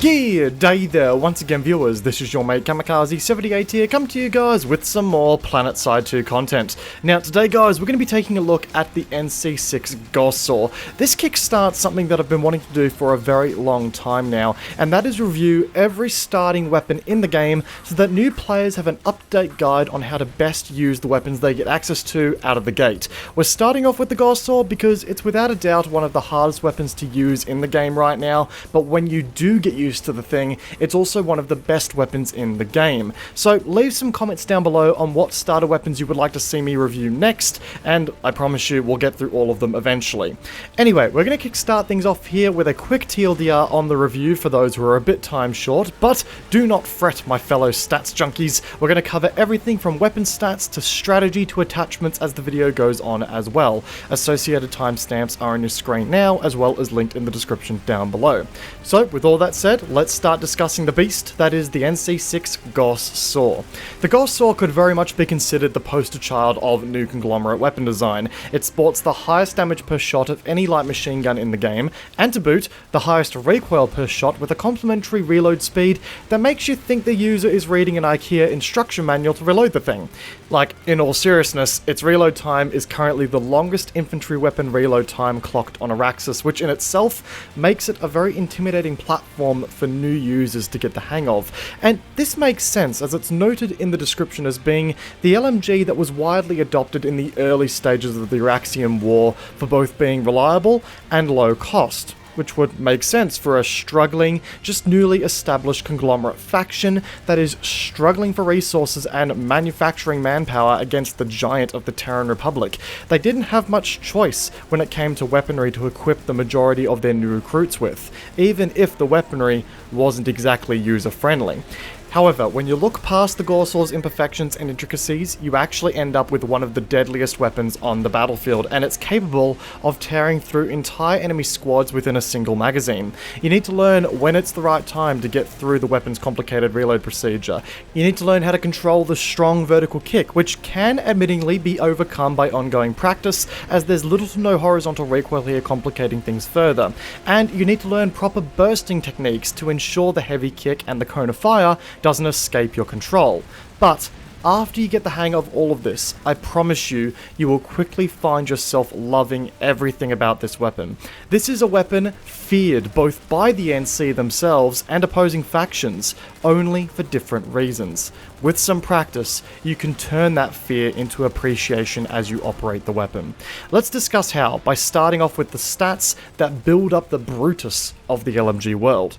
Good day there, once again viewers, this is your mate Kamikaze78 here, come to you guys with some more Planetside 2 content. Now today guys, we're going to be taking a look at the NC6 Gauss Saw. This kickstarts something that I've been wanting to do for a very long time now, and that is review every starting weapon in the game so that new players have an update guide on how to best use the weapons they get access to out of the gate. We're starting off with the Gauss Saw because it's without a doubt one of the hardest weapons to use in the game right now, but when you do get used to the thing, it's also one of the best weapons in the game. So leave some comments down below on what starter weapons you would like to see me review next, and I promise you we'll get through all of them eventually. Anyway, we're going to kickstart things off here with a quick TLDR on the review for those who are a bit time short, but do not fret my fellow stats junkies, we're going to cover everything from weapon stats to strategy to attachments as the video goes on as well. Associated timestamps are on your screen now, as well as linked in the description down below. So with all that said, let's start discussing the beast that is the NC6 Gauss Saw. The Gauss Saw could very much be considered the poster child of new conglomerate weapon design. It sports the highest damage per shot of any light machine gun in the game, and to boot, the highest recoil per shot with a complementary reload speed that makes you think the user is reading an IKEA instruction manual to reload the thing. Like, in all seriousness, its reload time is currently the longest infantry weapon reload time clocked on Araxis, which in itself makes it a very intimidating platform for new users to get the hang of. And this makes sense, as it's noted in the description as being the LMG that was widely adopted in the early stages of the Iraxian War for both being reliable and low cost, which would make sense for a struggling, just newly established conglomerate faction that is struggling for resources and manufacturing manpower against the giant of the Terran Republic. They didn't have much choice when it came to weaponry to equip the majority of their new recruits with, even if the weaponry wasn't exactly user-friendly. However, when you look past the Gauss Saw's imperfections and intricacies, you actually end up with one of the deadliest weapons on the battlefield, and it's capable of tearing through entire enemy squads within a single magazine. You need to learn when it's the right time to get through the weapon's complicated reload procedure. You need to learn how to control the strong vertical kick, which can admittingly be overcome by ongoing practice, as there's little to no horizontal recoil here complicating things further. And you need to learn proper bursting techniques to ensure the heavy kick and the cone of fire doesn't escape your control. But after you get the hang of all of this, I promise you, you will quickly find yourself loving everything about this weapon. This is a weapon feared both by the NC themselves and opposing factions, only for different reasons. With some practice, you can turn that fear into appreciation as you operate the weapon. Let's discuss how, by starting off with the stats that build up the Brutus of the LMG world.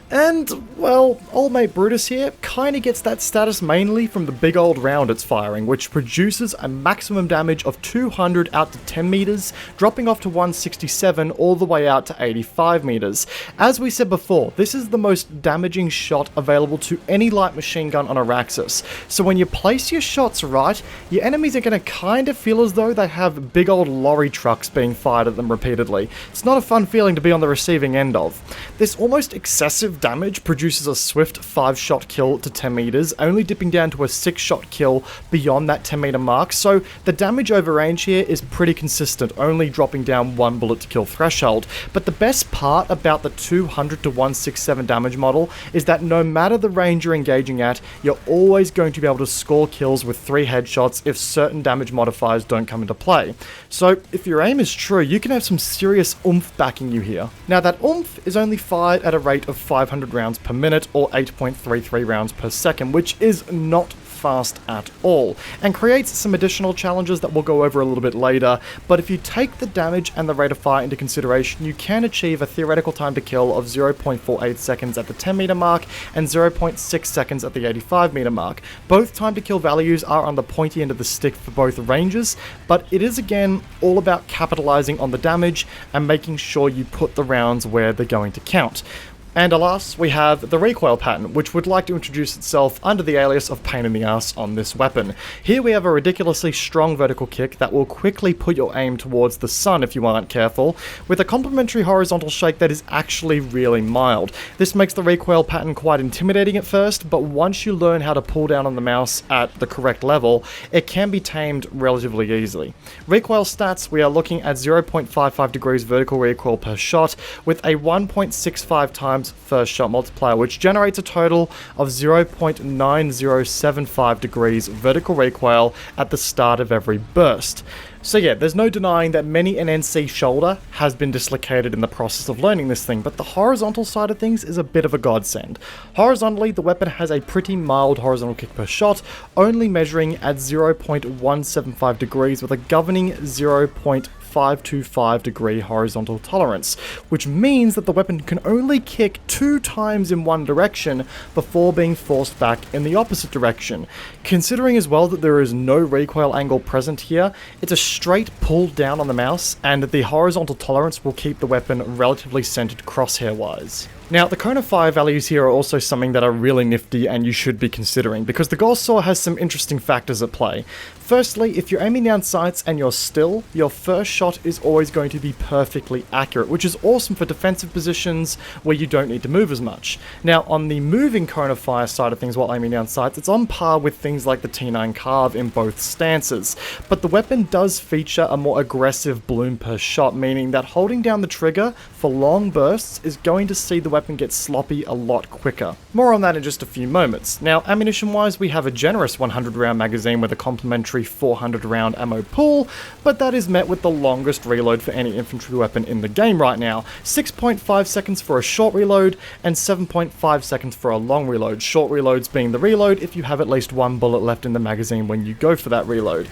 And, well, old mate Brutus here kinda gets that status mainly from the big old round it's firing, which produces a maximum damage of 200 out to 10 meters, dropping off to 167 all the way out to 85 meters. As we said before, this is the most damaging shot available to any light machine gun on Araxis, so when you place your shots right, your enemies are gonna kinda feel as though they have big old lorry trucks being fired at them repeatedly. It's not a fun feeling to be on the receiving end of. This almost excessive damage produces a swift 5-shot kill to 10 meters, only dipping down to a 6-shot kill beyond that 10 meter mark, so the damage over range here is pretty consistent, only dropping down 1 bullet to kill threshold. But the best part about the 200 to 167 damage model is that no matter the range you're engaging at, you're always going to be able to score kills with 3 headshots if certain damage modifiers don't come into play. So if your aim is true, you can have some serious oomph backing you here. Now that oomph is only fired at a rate of 500 rounds per minute or 8.33 rounds per second, which is not fast at all, and creates some additional challenges that we'll go over a little bit later. But if you take the damage and the rate of fire into consideration, you can achieve a theoretical time to kill of 0.48 seconds at the 10 meter mark and 0.6 seconds at the 85 meter mark. Both time to kill values are on the pointy end of the stick for both ranges, but it is again all about capitalizing on the damage and making sure you put the rounds where they're going to count. And alas, we have the recoil pattern, which would like to introduce itself under the alias of pain in the ass on this weapon. Here we have a ridiculously strong vertical kick that will quickly put your aim towards the sun if you aren't careful, with a complementary horizontal shake that is actually really mild. This makes the recoil pattern quite intimidating at first, but once you learn how to pull down on the mouse at the correct level, it can be tamed relatively easily. Recoil stats, we are looking at 0.55 degrees vertical recoil per shot, with a 1.65 times times first shot multiplier, which generates a total of 0.9075 degrees vertical recoil at the start of every burst. So yeah, there's no denying that many an NC shoulder has been dislocated in the process of learning this thing, but the horizontal side of things is a bit of a godsend. Horizontally, the weapon has a pretty mild horizontal kick per shot, only measuring at 0.175 degrees with a governing 0.525 degree horizontal tolerance, which means that the weapon can only kick 2 times in one direction before being forced back in the opposite direction. Considering as well that there is no recoil angle present here, it's a straight pull down on the mouse, and the horizontal tolerance will keep the weapon relatively centered crosshair wise. Now, the cone of fire values here are also something that are really nifty and you should be considering, because the Gauss Saw has some interesting factors at play. Firstly, if you're aiming down sights and you're still, your first shot is always going to be perfectly accurate, which is awesome for defensive positions where you don't need to move as much. Now, on the moving cone of fire side of things while aiming down sights, it's on par with things like the T9 Carve in both stances, but the weapon does feature a more aggressive bloom per shot, meaning that holding down the trigger for long bursts is going to see the weapon get sloppy a lot quicker. More on that in just a few moments. Now, ammunition wise, we have a generous 100 round magazine with a complimentary 400 round ammo pool, but that is met with the longest reload for any infantry weapon in the game right now. 6.5 seconds for a short reload and 7.5 seconds for a long reload. Short reloads being the reload if you have at least one bullet left in the magazine when you go for that reload.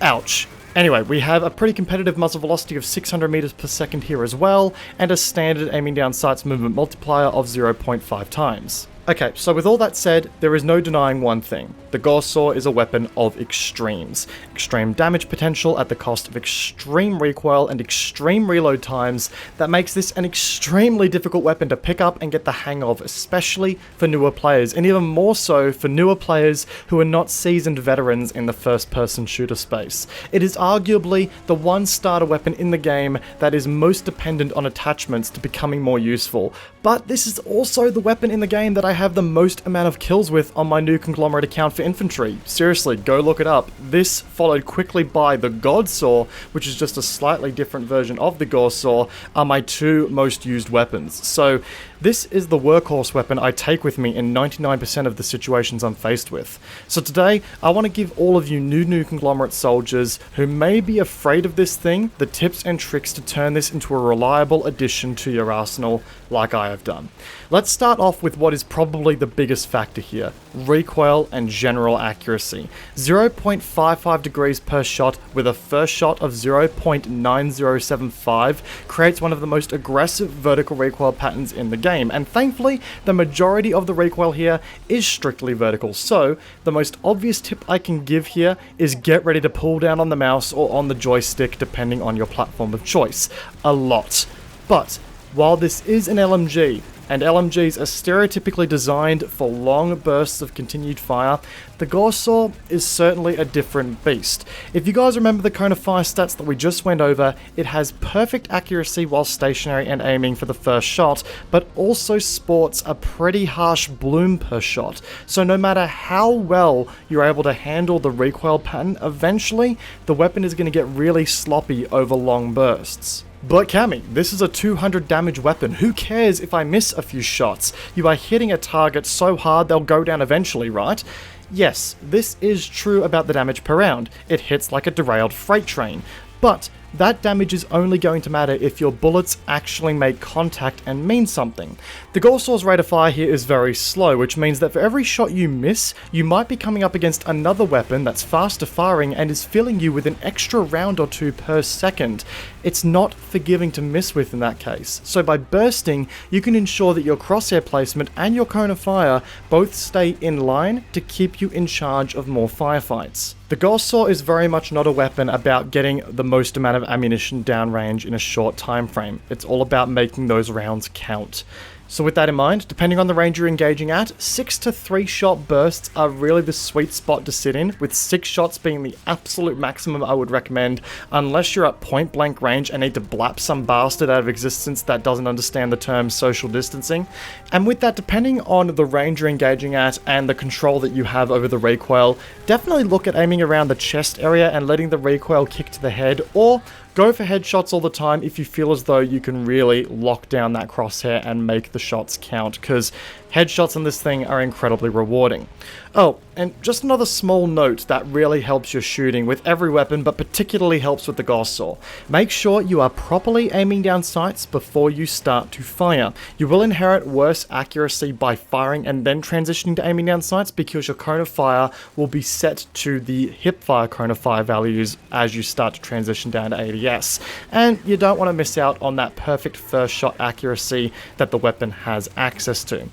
Ouch. Anyway, we have a pretty competitive muzzle velocity of 600 meters per second here as well, and a standard aiming down sights movement multiplier of 0.5 times. Okay, so with all that said, there is no denying one thing. The Gauss Saw is a weapon of extremes. Extreme damage potential at the cost of extreme recoil and extreme reload times that makes this an extremely difficult weapon to pick up and get the hang of, especially for newer players, and even more so for newer players who are not seasoned veterans in the first-person shooter space. It is arguably the one starter weapon in the game that is most dependent on attachments to becoming more useful, but this is also the weapon in the game that I have the most amount of kills with on my new conglomerate account for infantry. Seriously, go look it up. This followed quickly by the God Saw, which is just a slightly different version of the Gauss Saw, are my two most used weapons. So this is the workhorse weapon I take with me in 99% of the situations I'm faced with. So today, I want to give all of you new conglomerate soldiers who may be afraid of this thing the tips and tricks to turn this into a reliable addition to your arsenal like I have done. Let's start off with what is probably the biggest factor here: recoil and general accuracy. 0.55 degrees per shot with a first shot of 0.9075 creates one of the most aggressive vertical recoil patterns in the game, and thankfully the majority of the recoil here is strictly vertical, so the most obvious tip I can give here is get ready to pull down on the mouse or on the joystick depending on your platform of choice a lot. But while this is an LMG, and LMGs are stereotypically designed for long bursts of continued fire, the Gauss Saw is certainly a different beast. If you guys remember the cone of fire stats that we just went over, it has perfect accuracy while stationary and aiming for the first shot, but also sports a pretty harsh bloom per shot. So no matter how well you're able to handle the recoil pattern, eventually the weapon is going to get really sloppy over long bursts. But Cammy, this is a 200 damage weapon. Who cares if I miss a few shots? You are hitting a target so hard they'll go down eventually, right? Yes, this is true about the damage per round. It hits like a derailed freight train. But that damage is only going to matter if your bullets actually make contact and mean something. The Gauss Saw's rate of fire here is very slow, which means that for every shot you miss, you might be coming up against another weapon that's faster firing and is filling you with an extra round or two per second. It's not forgiving to miss with in that case. So by bursting, you can ensure that your crosshair placement and your cone of fire both stay in line to keep you in charge of more firefights. The Gauss Saw is very much not a weapon about getting the most amount of ammunition downrange in a short time frame. It's all about making those rounds count. So with that in mind, depending on the range you're engaging at, 6 to 3 shot bursts are really the sweet spot to sit in, with 6 shots being the absolute maximum I would recommend, unless you're at point blank range and need to blap some bastard out of existence that doesn't understand the term social distancing. And with that, depending on the range you're engaging at and the control that you have over the recoil, definitely look at aiming around the chest area and letting the recoil kick to the head, or Go for headshots all the time if you feel as though you can really lock down that crosshair and make the shots count, because headshots on this thing are incredibly rewarding. Oh, and just another small note that really helps your shooting with every weapon, but particularly helps with the Gauss Saw. Make sure you are properly aiming down sights before you start to fire. You will inherit worse accuracy by firing and then transitioning to aiming down sights, because your cone of fire will be set to the hipfire cone of fire values as you start to transition down to ADS. And you don't want to miss out on that perfect first shot accuracy that the weapon has access to.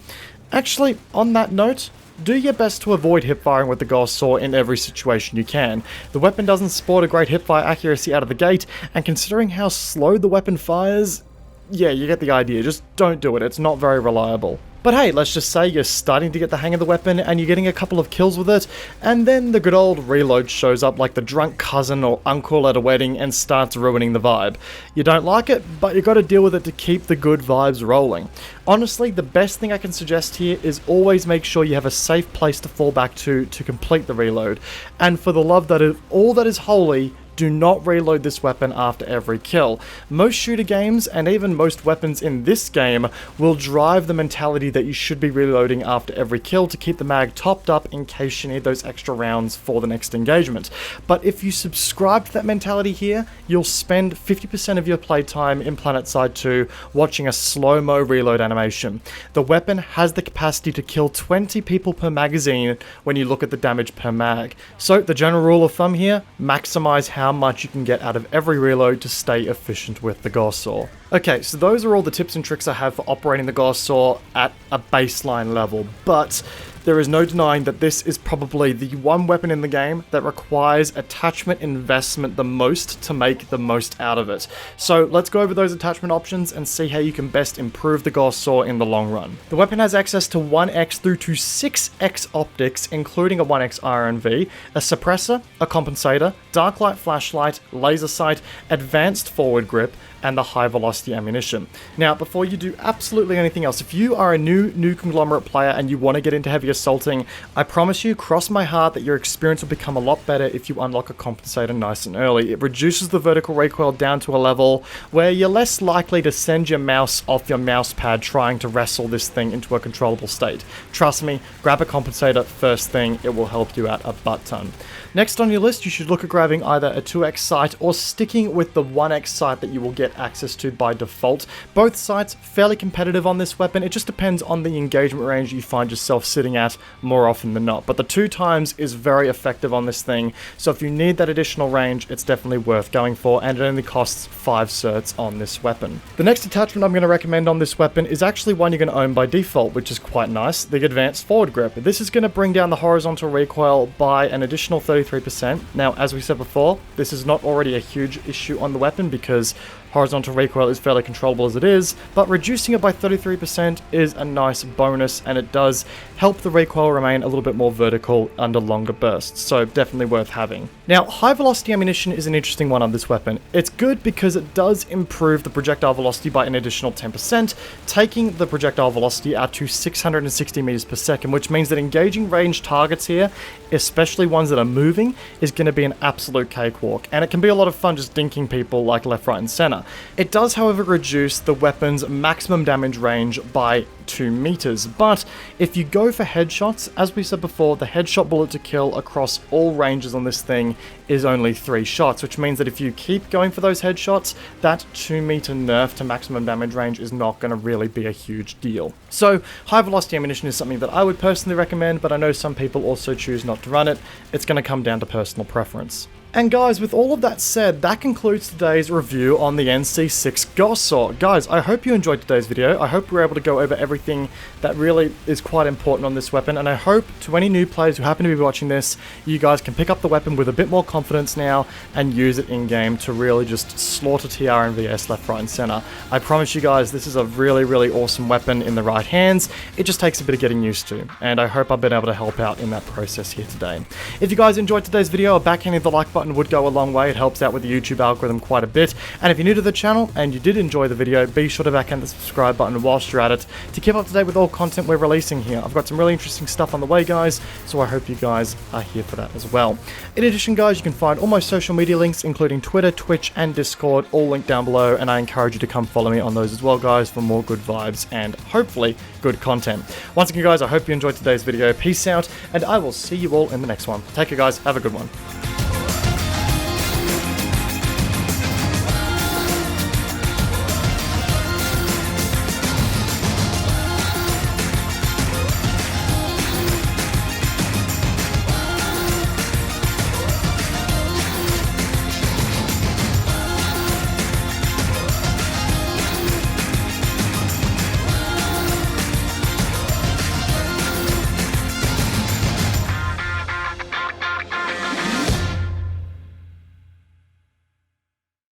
Actually, on that note, do your best to avoid hipfiring with the Gauss Saw in every situation you can. The weapon doesn't sport a great hipfire accuracy out of the gate, and considering how slow the weapon fires, yeah, you get the idea. Just don't do it. It's not very reliable. But hey, let's just say you're starting to get the hang of the weapon and you're getting a couple of kills with it, and then the good old reload shows up like the drunk cousin or uncle at a wedding and starts ruining the vibe. You don't like it, but you gotta deal with it to keep the good vibes rolling. Honestly, the best thing I can suggest here is always make sure you have a safe place to fall back to complete the reload. And for the love that is all that is holy, do not reload this weapon after every kill. Most shooter games, and even most weapons in this game, will drive the mentality that you should be reloading after every kill to keep the mag topped up in case you need those extra rounds for the next engagement. But if you subscribe to that mentality here, you'll spend 50% of your playtime in Planetside 2 watching a slow-mo reload animation. The weapon has the capacity to kill 20 people per magazine when you look at the damage per mag. So the general rule of thumb here, maximize how much you can get out of every reload to stay efficient with the Gauss Saw. Okay, so those are all the tips and tricks I have for operating the Gauss Saw at a baseline level, but there is no denying that this is probably the one weapon in the game that requires attachment investment the most to make the most out of it. So let's go over those attachment options and see how you can best improve the Gauss Saw in the long run. The weapon has access to 1x through to 6x optics, including a 1x RNV, a suppressor, a compensator, dark light flashlight, laser sight, advanced forward grip, and the high velocity ammunition. Now, before you do absolutely anything else, if you are a new conglomerate player and you want to get into heavy assaulting, I promise you, cross my heart, that your experience will become a lot better if you unlock a compensator nice and early. It reduces the vertical recoil down to a level where you're less likely to send your mouse off your mouse pad trying to wrestle this thing into a controllable state. Trust me, grab a compensator first thing, it will help you out a butt ton. Next on your list, you should look at grabbing either a 2x sight or sticking with the 1x sight that you will get access to by default. Both sights fairly competitive on this weapon. It just depends on the engagement range you find yourself sitting at more often than not. But the 2x is very effective on this thing, so if you need that additional range, it's definitely worth going for, and it only costs 5 certs on this weapon. The next attachment I'm going to recommend on this weapon is actually one you're going to own by default, which is quite nice, the advanced forward grip. This is going to bring down the horizontal recoil by an additional 33%. Now, as we said before, this is not already a huge issue on the weapon because horizontal recoil is fairly controllable as it is, but reducing it by 33% is a nice bonus, and it does help the recoil remain a little bit more vertical under longer bursts, so definitely worth having. Now, high velocity ammunition is an interesting one on this weapon. It's good because it does improve the projectile velocity by an additional 10%, taking the projectile velocity out to 660 meters per second, which means that engaging ranged targets here, especially ones that are moving, is going to be an absolute cakewalk, and it can be a lot of fun just dinking people like left, right, and center. It does, however, reduce the weapon's maximum damage range by 2 meters, but if you go for headshots, as we said before, the headshot bullet to kill across all ranges on this thing is only 3 shots, which means that if you keep going for those headshots, that 2 meter nerf to maximum damage range is not going to really be a huge deal. So high velocity ammunition is something that I would personally recommend, but I know some people also choose not to run it. It's going to come down to personal preference. And guys, with all of that said, that concludes today's review on the NC6 Gauss Saw. Guys, I hope you enjoyed today's video. I hope we were able to go over everything that really is quite important on this weapon, and I hope to any new players who happen to be watching this, you guys can pick up the weapon with a bit more confidence now and use it in-game to really just slaughter TR and VS left, right, and center. I promise you guys, this is a really, really awesome weapon in the right hands. It just takes a bit of getting used to, and I hope I've been able to help out in that process here today. If you guys enjoyed today's video, backhanding the like button button would go a long way. It helps out with the YouTube algorithm quite a bit. And if you're new to the channel and you did enjoy the video, be sure to backhand the subscribe button whilst you're at it to keep up to date with all content we're releasing here. I've got some really interesting stuff on the way, guys, so I hope you guys are here for that as well. In addition, guys, you can find all my social media links, including Twitter, Twitch, and Discord, all linked down below, and I encourage you to come follow me on those as well, guys, for more good vibes and hopefully good content. Once again, guys, I hope you enjoyed today's video. Peace out, and I will see you all in the next one. Take care, guys. Have a good one.